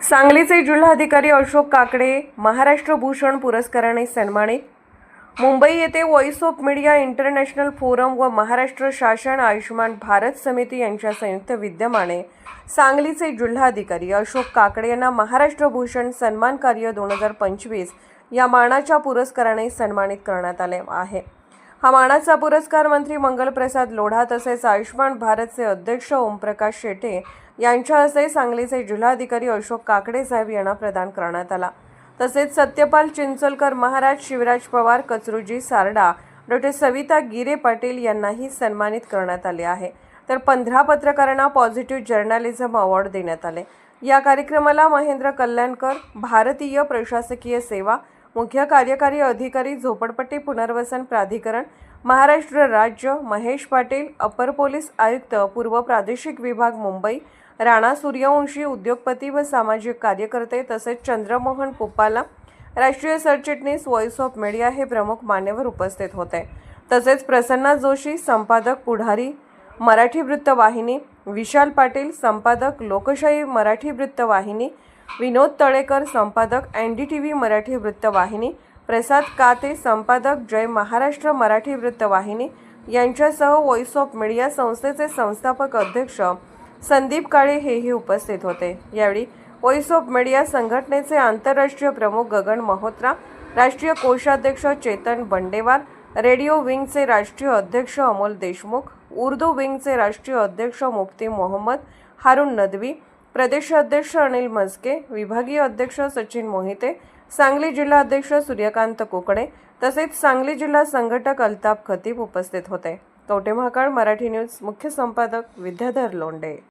सांगलीचे जिल्हाधिकारी अशोक काकडे महाराष्ट्र भूषण पुरस्काराने सन्मानित। मुंबई येथे voice of media international forum व महाराष्ट्र शासन आयुष्यमान भारत समिती यांच्या संयुक्त विद्यमाने सांगलीचे जिल्हाधिकारी अशोक काकडे यांना महाराष्ट्र भूषण सन्मान कार्य 2025 या मानाच्या पुरस्काराने सन्मानित करण्यात आले आहे। हा मानाचा पुरस्कार मंत्री मंगलप्रसाद लोढा तसेच आयुष्मान भारतचे अध्यक्ष ओमप्रकाश शेटे यांच्या हस्ते सांगलीचे जिल्हाधिकारी अशोक काकडे साहेब यांना प्रदान करण्यात आला। तसेच सत्यपाल चिंचोलकर महाराज, शिवराज पवार, कचरुजी सारडा, डॉ. सविता गिरे पाटील यांनाही सन्मानित करण्यात आले आहे। तर 15 पत्रकारांना पॉझिटिव्ह जर्नलिझम अवॉर्ड देण्यात आले। या कार्यक्रमाला महेंद्र कल्याणकर, भारतीय प्रशासकीय सेवा, मुख्य कार्यकारी अधिकारी, झोपडपट्टी पुनर्वसन प्राधिकरण, महाराष्ट्र राज्य, महेश पाटील, अपर पोलीस आयुक्त, पूर्व प्रादेशिक विभाग मुंबई, राणा सूर्यवंशी, उद्योगपती व सामाजिक कार्यकर्ते तसेच चंद्रमोहन पुप्पाला, राष्ट्रीय सरचिटणीस व्हॉइस ऑफ मीडिया हे प्रमुख मान्यवर उपस्थित होते। तसेच प्रसन्ना जोशी, संपादक पुढारी मराठी वृत्तवाहिनी, विशाल पाटील, संपादक लोकशाही मराठी वृत्तवाहिनी, विनोद तळेकर, संपादक NDTV मराठी वृत्तवाहिनी, प्रसाद काते, संपादक जय महाराष्ट्र मराठी वृत्तवाहिनी यांच्यासह व्हॉइस ऑफ मीडिया संस्थेचे संस्थापक अध्यक्ष संदीप काळे हेही उपस्थित होते। यावेळी व्हॉइस ऑफ मीडिया संघटनेचे आंतरराष्ट्रीय प्रमुख गगन महोत्रा, राष्ट्रीय कोषाध्यक्ष चेतन बंडेवार, रेडिओ विंगचे राष्ट्रीय अध्यक्ष अमोल देशमुख, उर्दू विंगचे राष्ट्रीय अध्यक्ष मुफ्ती मोहम्मद हारून नदवी, प्रदेश अध्यक्ष अनिल मस्के, विभागीय अध्यक्ष सचिन मोहिते, सांगली जिल्हा अध्यक्ष सूर्यकांत कुकडे तसेच सांगली जिल्हा संघटक अल्ताफ खतीब उपस्थित होते। कवठे महाकाळ मराठी न्यूज मुख्य संपादक विद्याधर लोंढे।